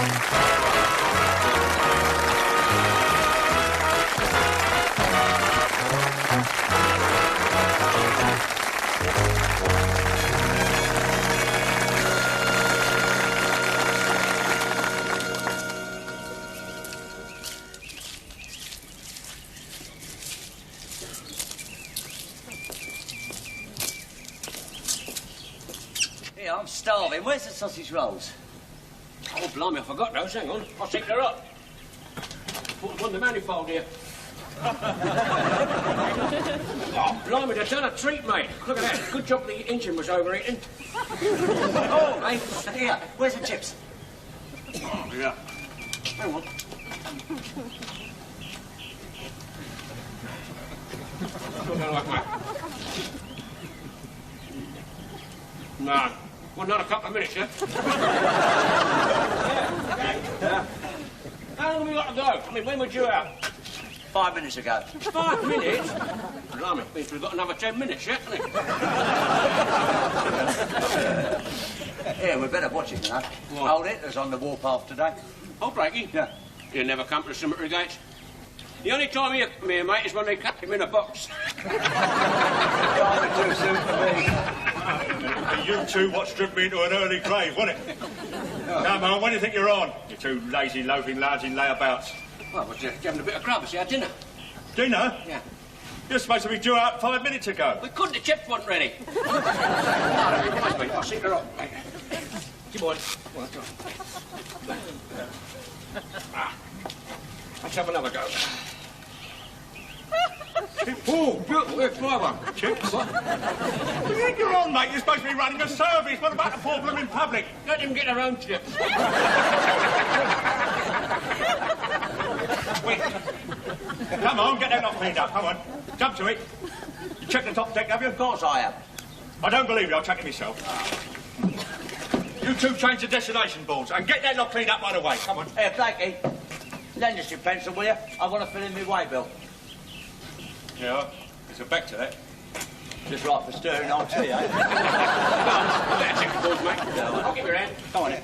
Yeah, I'm starving. Where's the sausage rolls? Oh, blimey, I forgot those. Hang on. I'll stick her up. Put them on the manifold here. Oh, blimey, they've done a treat, mate. Look at that. Good job the engine was overheating. Oh, mate. Here, where's the chips? Oh, yeah. Hang on. No. Well, not a couple of minutes, yeah? Yeah. How long have we got to go? I mean, when were you out? 5 minutes ago. 5 minutes? Blimey, means we've got another 10 minutes yet, haven't we? Yeah, we better watch it, you know. What? Old Hitler's on the warpath today. Oh, Blakey? Yeah. He'll never come to the cemetery gates. The only time he'll come here, mate, is when they cut him in a box. Rather too soon for me. You two what's driven me into an early grave, wasn't it? Come on, when do you think you're on? You two lazy, loafing lads in layabouts. Well, we're just having a bit of grub, see, our dinner. Dinner? Yeah. You're supposed to be due out 5 minutes ago. We couldn't, the chips weren't ready. I'll sit her up. Come on. Let's have another go. Oh, beautiful. Here's my one. Chips? What do you think you're on, mate? You're supposed to be running a service. What about the poor blooming public? Let them get their own chips. Wait. Come on, get that lot cleaned up. Come on. Jump to it. You checked the top deck, have you? Of course I have. I don't believe you. I'll check it myself. You two change the destination boards and get that lot cleaned up right away. Come on. Here, Blakey, lend us your pencil, will you? I want to fill in my way bill. Yeah, there's a back to that. Just right for stirring on tea, eh? That's it, boys, mate. I'll give your hand. Come on, in.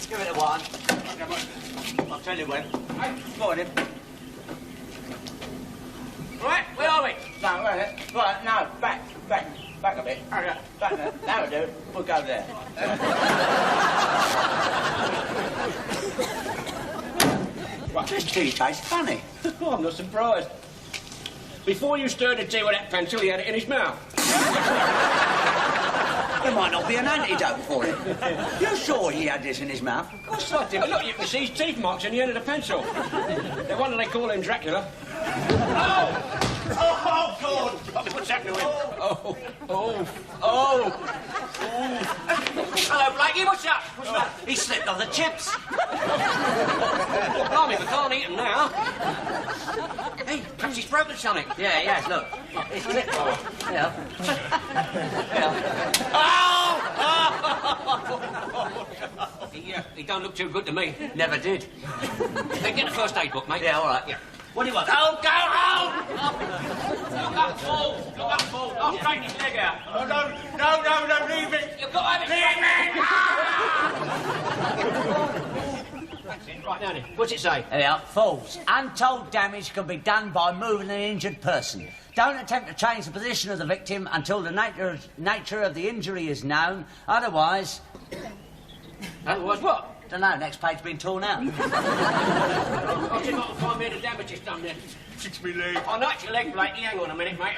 Give it a one. I'll tell you when. Go on, in. Right, where are we? No, right, right, no, back a bit. Back there. That'll do. We'll go there. Right, this tea tastes funny. Oh, I'm not surprised. Before you stirred the tea with that pencil, he had it in his mouth. There might not be an antidote for it. You're sure he had this in his mouth? Of course I did. Look, you can see his teeth marks in the end of the pencil. No wonder they call him Dracula. Oh! Oh, God! What's happening? Oh. Hello, Blakey, what's up? What's that? He slipped on the chips. Blimey, we can't eat them now. Hey, perhaps he's broken something. Yeah, he has, look. He slipped. Yeah. He don't look too good to me. Never did. Hey, get the first aid book, mate. Yeah, all right. Yeah. What do you want? Don't go home! Look up, Paul. Look up, Paul. I'll straighten his leg out. Oh, no, leave it. You've got to have it. That's it. Right, now then. What's it say? There we are. False. Untold damage can be done by moving an injured person. Don't attempt to change the position of the victim until the nature of the injury is known. Otherwise... Otherwise what? Don't know, next page been torn out. I'll see if I can find where the damage is done then. Fix me leg. Oh, no, it's your leg, Blakey. Hang on a minute, mate.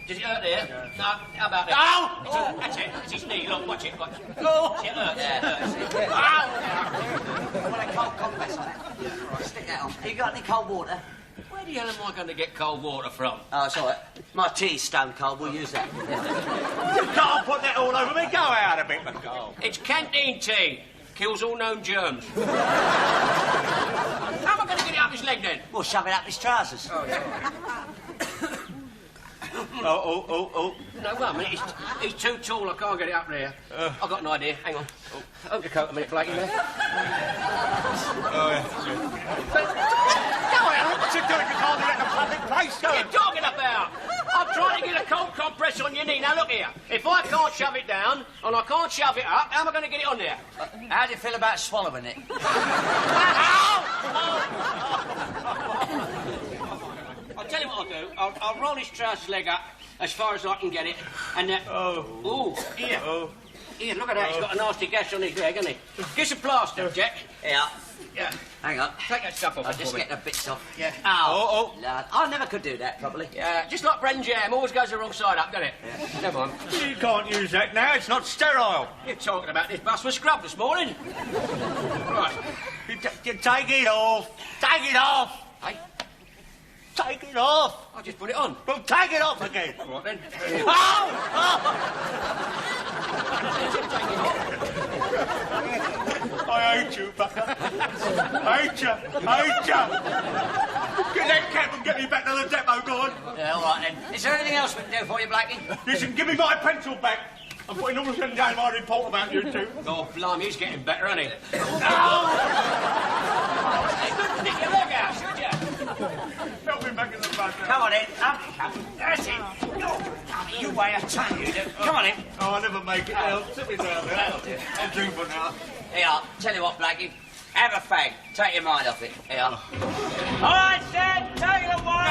Does it hurt there? Yeah. No, how about that? Oh! That's it. It's his knee. Look, watch it. Watch it. Oh! It hurts. Yeah, it hurts. Ow! I want a cold compress on it. Right, stick that on. You got any cold water? Where the hell am I going to get cold water from? Oh, it's all right. My tea's stone cold. We'll use that. You can't put that all over me. Go out a bit, McCall. It's canteen tea. Kills all known germs. How am I going to get it up his leg then? We'll shove it up his trousers. Oh. No, well, I mean, he's too tall. I can't get it up there. I've got an idea. Hang on. Hold your coat a minute, Blakey, there. Oh, yeah. Go out. What's you doing? You can't do that in a public place. Go. What are you talking about? I'm trying to get a cold compress on your knee. Now, look here. If I can't shove it down and I can't shove it up, how am I going to get it on there? How do you feel about swallowing it? I'll tell you what I'll do. I'll roll his trouser leg up as far as I can get it, and here. Here, look at that. He's got a nasty gash on his leg, hasn't he? Get some plaster, Jack. Yeah. Yeah. Hang on. Take that stuff off. I'll just get the bits off. Yeah. Oh, Lord. I never could do that properly. Yeah, just like bread and jam, always goes the wrong side up, doesn't it? Yeah. Never mind. You can't use that now. It's not sterile. You're talking about this bus was scrubbed this morning. Right. You take it off. Take it off. Hey, Take it off. I'll just put it on. Well, take it off again. All right, then. I hate you, Bucker. Hate you. Hate you. Get that cap and get me back to the depot, go on. Yeah, all right, then. Is there anything else we can do for you, Blackie? Listen, give me my pencil back. I'm putting all this down my report about you two. Oh, blimey, he's getting better, isn't he? No! He couldn't stick your leg out, should you? Help me back in the bus now. Come on in. Up you come. That's it. You weigh a ton, you do. Come on in. Oh, I'll never make it. Sit me down there. I'll drink for now. Here, tell you what, Blackie. Have a fag. Take your mind off it. Here. All right, Dad. Take it away.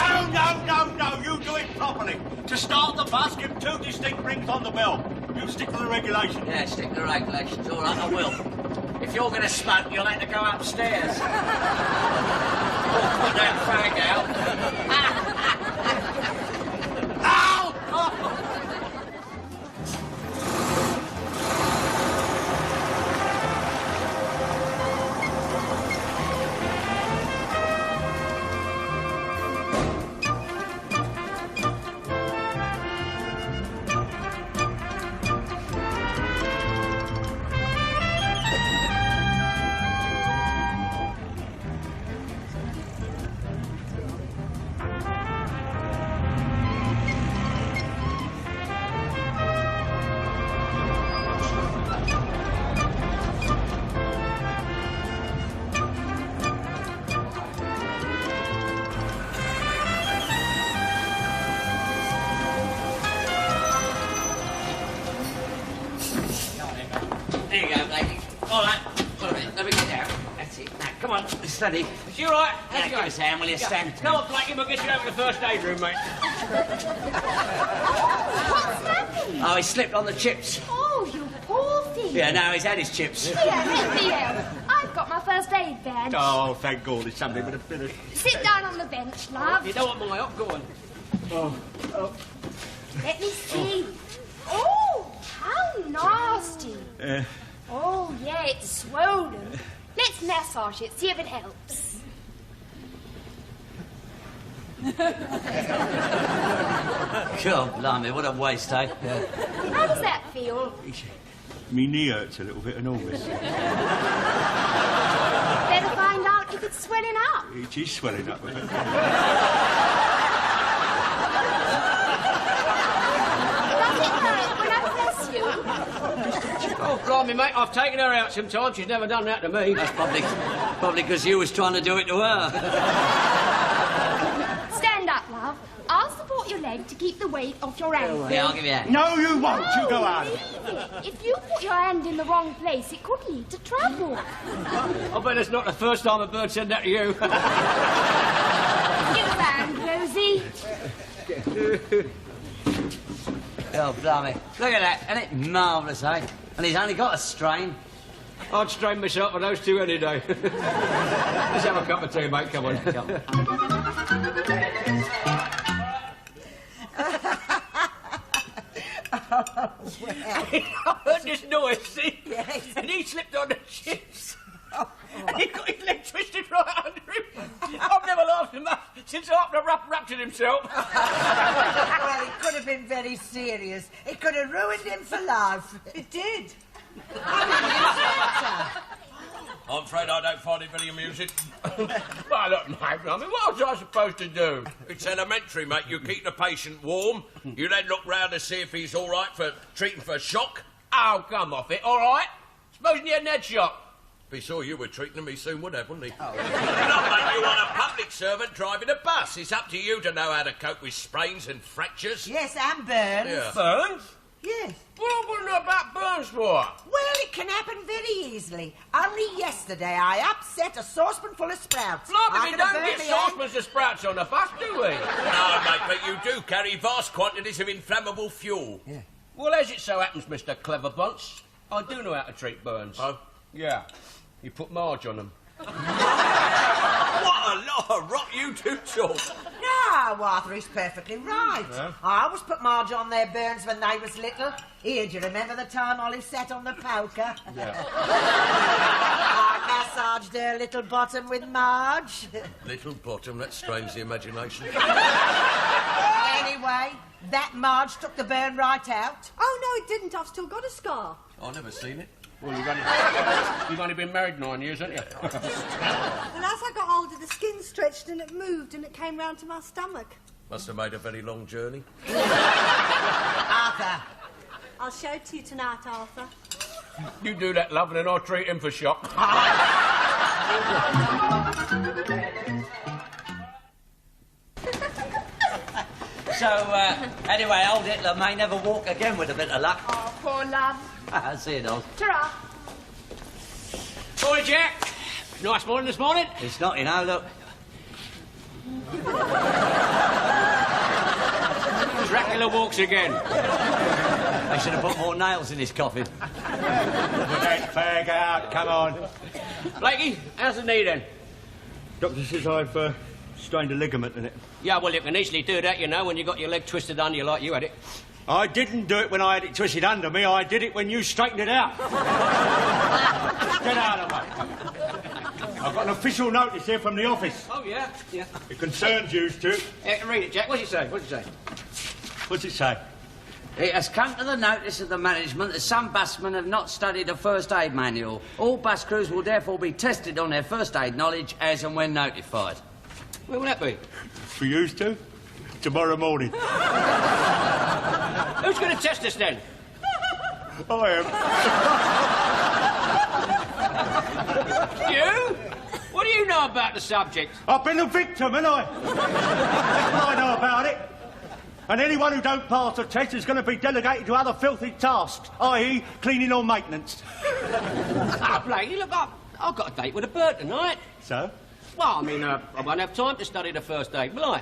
No. You do it properly. To start the bus, give 2 distinct rings on the bell. You stick to the regulations. Yeah, stick to the regulations. All right, I will. If you're going to smoke, you'll have to go upstairs. Put that fag out. Ow! Oh. There you go, Blakey. All right. Hold a minute. Let me get down. That's it. Now, come on. Steady. Is you all right? Now, give us a hand, will you? Stand. Come on, Blackie, we'll get you over to the first aid room, mate. What's happened? Oh, he slipped on the chips. Oh, you poor thing. Yeah, now he's had his chips. Here, let me help. I've got my first aid badge. Oh, thank God, it's something with a bit of... Sit down on the bench, love. You don't want my help? Go on. Let me see. Oh, how nasty. Oh, yeah, it's swollen. Let's massage it, see if it helps. God, blimey, what a waste, eh? How does that feel? Me knee hurts a little bit and all this. Better find out if it's swelling up. It is swelling up a bit. Does it hurt when I press you? Oh, blimey, mate, I've taken her out sometimes. She's never done that to me. That's probably because you was trying to do it to her. Stand up, love. I'll support your leg to keep the weight off your ankle. Yeah, I'll give you that. No, you won't. You go out. Leave it. If you put your hand in the wrong place, it could lead to trouble. I bet it's not the first time a bird said that to you. Give a hand, Rosie. Oh, blimey. Look at that. Isn't it marvellous, eh? And he's only got a strain. I'd strain myself for those two any day. Let's have a cup of tea, mate. Come on. Come on. I heard this noise, see? Yes. And he slipped on the chips. And he got his leg twisted right under him. I've never laughed so much since after ruptured himself. Well, it could have been very serious. It could have ruined him for life. It did. I'm afraid I don't find it very amusing. Well, look, mate, I mean, what was I supposed to do? It's elementary, mate. You keep the patient warm. You then look round to see if he's all right for treating for shock. Oh, come off it, all right? Supposing he hadn't had shock. If he saw you were treating him, he soon would have, wouldn't he? Oh. Look, mate, you want a public servant driving a bus. It's up to you to know how to cope with sprains and fractures. Yes, and burns. Yeah. Burns? Yes. What I want to know about burns for? Well, it can happen very easily. Only yesterday I upset a saucepan full of sprouts. Blimey, I we could have don't burned get me hand. saucepans of sprouts on the bus, do we? No, mate, but you do carry vast quantities of inflammable fuel. Yeah. Well, as it so happens, Mr. Clever Bunce, I do know how to treat burns. Oh? Yeah. You put Marge on them. What a lot of rot you two talk. No, Arthur, he's perfectly right. Yeah. I always put Marge on their burns when they was little. Here, do you remember the time Ollie sat on the poker? Yeah. I massaged her little bottom with Marge. Little bottom, that strains the imagination. Anyway, that Marge took the burn right out. Oh, no, it didn't. I've still got a scar. I've never seen it. Well, you've only been married 9 years, haven't you? And as I got older, the skin stretched and it moved and it came round to my stomach. Must have made a very long journey. Arthur. I'll show it to you tonight, Arthur. You do that, love, and then I'll treat him for shock. So, anyway, old Hitler may never walk again with a bit of luck. Oh, poor love. See you, Dol. Ta-ra. Morning, Jack. Nice morning this morning. It's not, you know, look. Dracula walks again. They should have put more nails in his coffin. Put that fag out, come on. Blakey, how's the knee then? Doctor says I've strained a ligament in it. Yeah, well, you can easily do that, you know, when you got your leg twisted under you like you had it. I didn't do it when I had it twisted under me. I did it when you straightened it out. Get out of the way. I've got an official notice here from the office. Oh, yeah, yeah. It concerns you two. Read it, Jack. What's it say? What's it say? What's it say? It has come to the notice of the management that some busmen have not studied a first aid manual. All bus crews will therefore be tested on their first aid knowledge as and when notified. Where will that be? For you two? Tomorrow morning. Who's going to test us then? I am. You? What do you know about the subject? I've been a victim, haven't I? That's what I know about it. And anyone who don't pass the test is going to be delegated to other filthy tasks, i.e. cleaning or maintenance. Ah, Blakey, look, I've got a date with a bird tonight. So? Well, I mean, I won't have time to study the first aid, will I?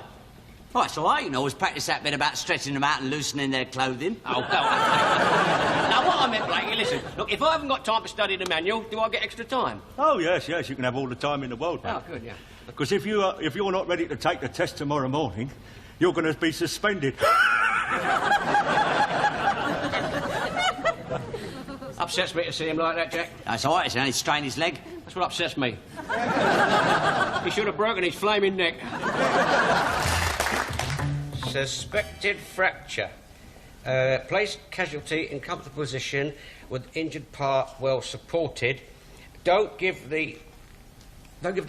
Oh, it's all right. You can always practice that bit about stretching them out and loosening their clothing. Oh, go on. Now, what I meant, Blakey, listen, look, if I haven't got time to study the manual, do I get extra time? Oh, yes, yes, you can have all the time in the world, mate. Oh, good, yeah. Because if you're not ready to take the test tomorrow morning, you're going to be suspended. Upsets me to see him like that, Jack. That's all right. It's only strained his leg. That's what upsets me. He should have broken his flaming neck. Suspected fracture. Place casualty in comfortable position with injured part well supported. Don't give the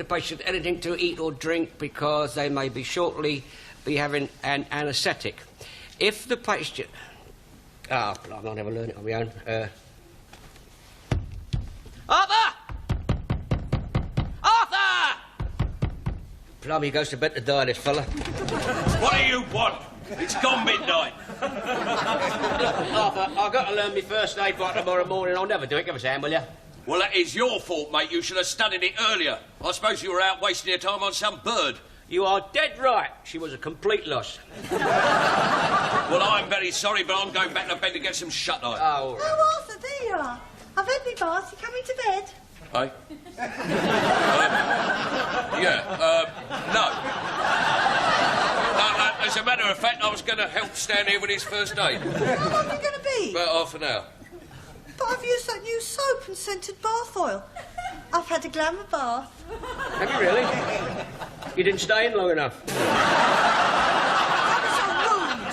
patient anything to eat or drink because they may be shortly be having an anaesthetic. If the patient... Ah, I'll never learn it on my own. Arthur! Arthur! Blimey, he goes to bed to die, this fella. What do you want? It's gone midnight. Arthur, I've got to learn my first aid by tomorrow morning. I'll never do it. Give us a hand, will you? Well, that is your fault, mate. You should have studied it earlier. I suppose you were out wasting your time on some bird. You are dead right. She was a complete loss. Well, I'm very sorry, but I'm going back to bed to get some shut-eye. Oh, all right. Oh, Arthur, there you are. I've had my bath. You coming to bed? Hey? No. As a matter of fact, I was going to help Stan here with his first aid. How long are you going to be? About half an hour. But I've used that new soap and scented bath oil. I've had a glamour bath. Have you really? You didn't stay in long enough. That was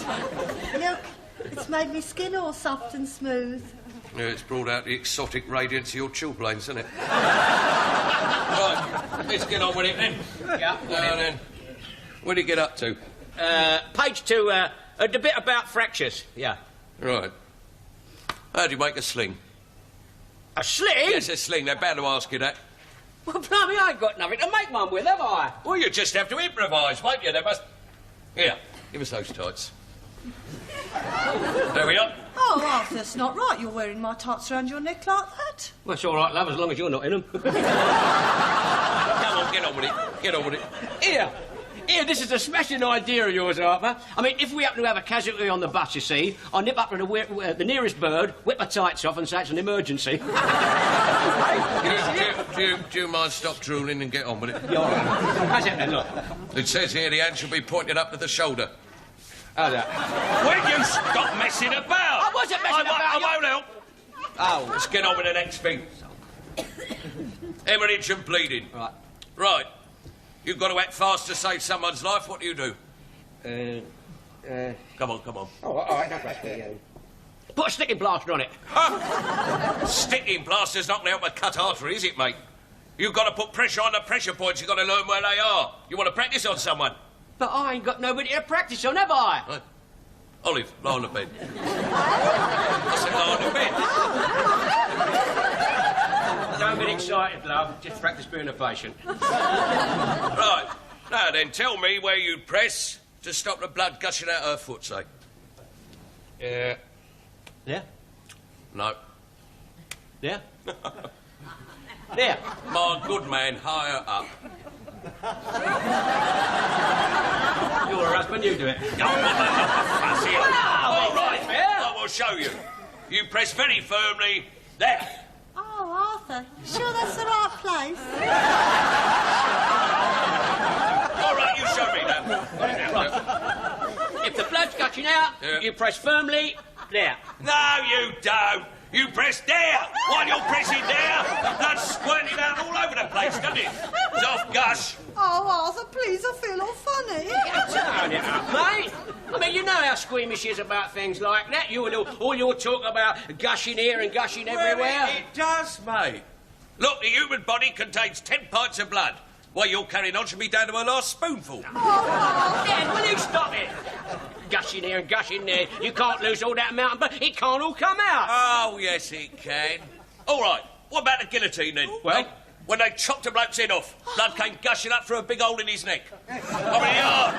so rude. Look, it's made me skin all soft and smooth. Yeah, it's brought out the exotic radiance of your chilblains, isn't it? Right, let's get on with it then. Yeah. Now then, where do you get up to? Page 2, the bit about fractures. Yeah. Right. How do you make a sling? A sling? Yes, a sling. They're bound to ask you that. Well, blimey, I ain't got nothing to make one with, have I? Well, you just have to improvise, won't you? They must... Here, give us those tights. There we are. Oh, Arthur, that's not right. You're wearing my tights around your neck like that. Well, it's all right, love, as long as you're not in them. Come on, get on with it. Get on with it. Here, this is a smashing idea of yours, Arthur. I mean, if we happen to have a casualty on the bus, you see, I'll nip up to the nearest bird, whip my tights off and say it's an emergency. Do you mind stop drooling and get on with it? You're all right. How's that then, look? It says here the hand should be pointed up to the shoulder. How's that? Will you stop messing about? I wasn't messing about. I won't help. Oh, let's get on with the next thing. Hemorrhage and bleeding. Right. Right. You've got to act fast to save someone's life. What do you do? Come on. Oh, all right, that's right. Put a sticking plaster on it. Huh? Sticking plaster's not going to help a cut artery, is it, mate? You've got to put pressure on the pressure points. You've got to learn where they are. You want to practice on someone? But I ain't got nobody to practice on, have I? Right. Olive, lie on the bed. I said lie on the bed. Don't get excited, love. Just practice being a patient. Right. Now then, tell me where you'd press to stop the blood gushing out her foot, say. Yeah. Yeah? No. Yeah? There. My good man, higher up. You're a husband, you do it. Oh, fussy. All right, yeah. I will show you. You press very firmly there. Oh, Arthur, you sure that's the right place? All right, you show me now. If the blood's gushing out, Yeah. you press firmly there. No, you don't. You press there. While you're pressing there, blood's squirting out all over the place, doesn't it? It's off gush. Oh, Arthur, please, I feel all funny. Turn it up, mate. I mean, you know how squeamish she is about things like that. You and all your talk about gushing here and gushing everywhere. Well, it does, mate. Look, the human body contains 10 pints of blood. While you're carrying on should be down to her last spoonful. Dad, will you stop it? Gushing here and gushing there. You can't lose all that amount of blood. It can't all come out. Oh, yes, it can. All right, what about the guillotine, then? Well? When they chopped a bloke's head off, blood came gushing up through a big hole in his neck. I mean, hard.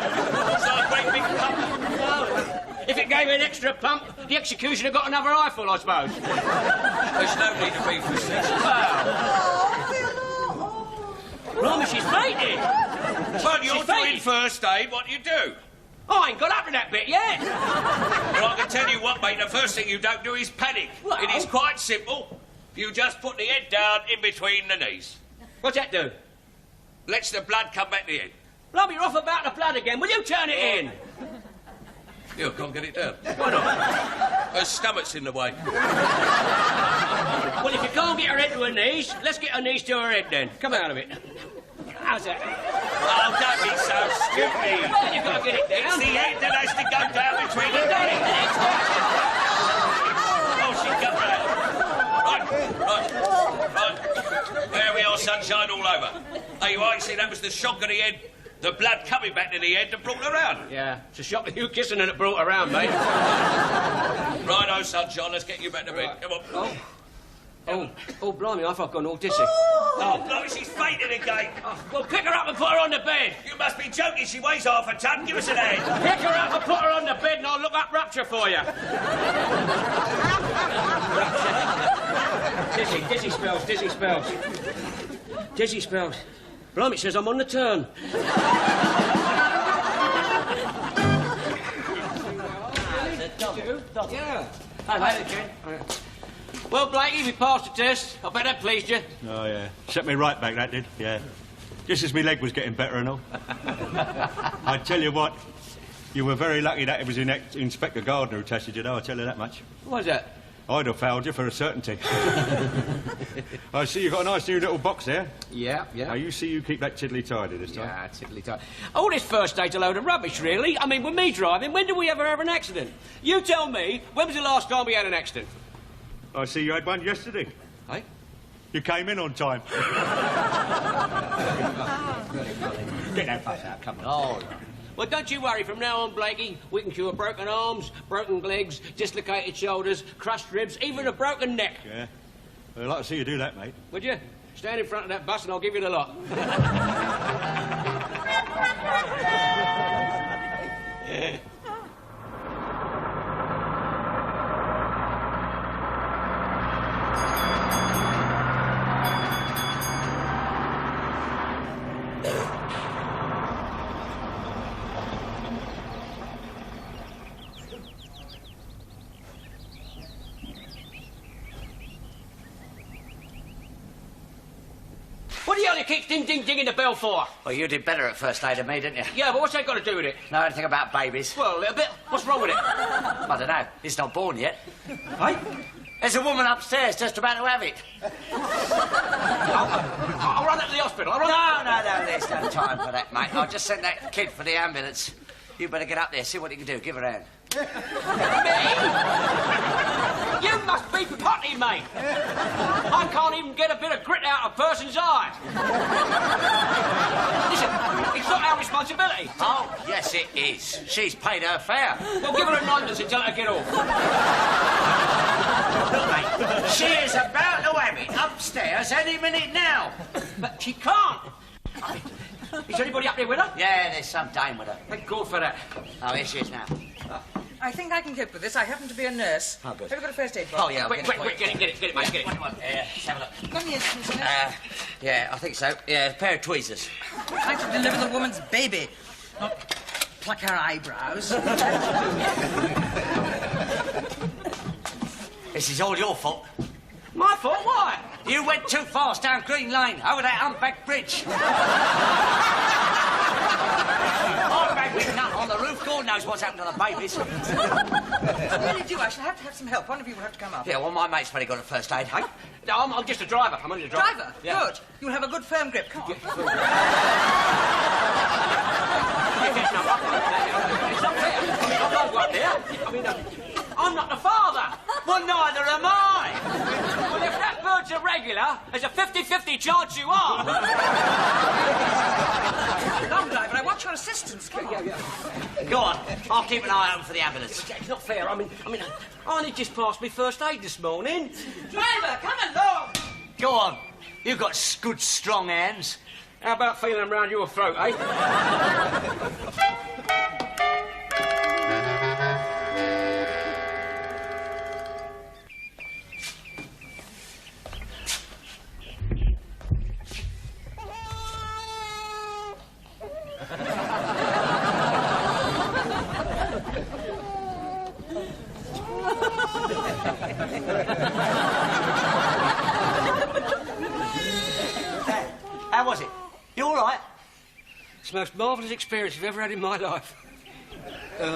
It's like a great big pump. No. If it gave an extra pump, the executioner got another eyeful, I suppose. There's no need to be facetious. Blimey, she's fainted. Well, you're She's doing fainted. first aid. What do you do? I ain't got up to that bit yet. Well, I can tell you what, mate, the first thing you don't do is panic. Well- It is quite simple. You just put the head down in between the knees. What's that do? Lets the blood come back to the head. Blimey, you're off about the blood again. Will you turn it in? You can't get it down. Why not? Her stomach's in the way. Well, if you can't get her head to her knees, let's get her knees to her head then. Come out of it. How's that? Oh, don't be so stupid. You've got to get it down. It's the head that has to go down between the knees. Oh, she got that. Right. There we are, sunshine all over. There you are, you see, that was the shock of the head. The blood coming back to the head that brought her round. Yeah, it's a shock that you kissing her that brought her around, mate. Righto, sunshine, let's get you back to bed. Come on. Oh, blimey, I thought I'd gone autistic. Oh, no, she's fainted again. Well, pick her up and put her on the bed. You must be joking. She weighs half a ton. Give us an hand. Pick her up and put her on the bed and I'll look up rupture for you. Dizzy spells. Dizzy spells. Blimey, it says I'm on the turn. Yeah. Hello, Jen. Well, Blakey, we passed the test. I bet that pleased you. Oh, yeah. Set me right back, that did, yeah. Just as my leg was getting better and all. I tell you what, you were very lucky that it was Inspector Gardner who tested you, though, I tell you that much. What's that? I'd have failed you for a certainty. I see you've got a nice new little box there. Yeah. Now, you see you keep that tiddly-tidy this time. Yeah, tiddly tight. All this first aid's a load of rubbish, really. I mean, with me driving, when did we ever have an accident? You tell me, when was the last time we had an accident? I see you had one yesterday. Hey? You came in on time. Get that fuss out, come on. Oh, well, don't you worry. From now on, Blakey, we can cure broken arms, broken legs, dislocated shoulders, crushed ribs, even a broken neck. Yeah. Well, I'd like to see you do that, mate. Would you? Stand in front of that bus and I'll give you the lot. hell you keep ding-ding-dinging the bell for? Well, you did better at first aid than me, didn't you? Yeah, but what's that got to do with it? Know anything about babies? Well, a little bit. What's wrong with it? I don't know. He's not born yet. Hey? There's a woman upstairs just about to have it. I'll run it to the hospital. No, there's no time for that, mate. I'll just send that kid for the ambulance. You better get up there, see what you can do. Give her a hand. Me? You must be potty, mate. I can't even get a bit of grit out of a person's eye. Listen, it's not our responsibility. Oh, yes, it is. She's paid her fare. Well, give her a nonsense and tell her to get off. Look, mate, she is about to have it upstairs any minute now. But she can't. Is anybody up there with her? Yeah, there's some dame with her. Thank God for that. Oh, here she is now. I think I can cope with this. I happen to be a nurse. Oh, good. Have you got a first aid box? Oh, yeah. Quick, get it, mate, get it. Let's have a look. Got any instruments in it? Yeah, I think so. Yeah, a pair of tweezers. Trying to deliver the woman's baby, not pluck her eyebrows. This is all your fault. My fault? Why? You went too fast down Green Lane, over that humpback bridge. Humpback with nut on the roof. God knows what's happened to the babies. I really do. I shall have to have some help. One of you will have to come up. Yeah, well, my mate's probably got a first aid. Hey? No, I'm just a driver. I'm only a driver. Driver? Yeah. Good. You'll have a good firm grip. Come on. It's not fair. I can't go up there. I mean, I'm not the father. Well, neither am I. Well, if that bird's irregular, there's a 50-50 chance you are. Long driver, I want your assistance. Come on. Go on, I'll keep an eye open for the ambulance. It's not fair. I mean, I only just passed me first aid this morning. Driver, come along. Go on, you've got good, strong hands. How about feeling them round your throat, eh? How was it? You all right? It's the most marvellous experience I've ever had in my life. Sir,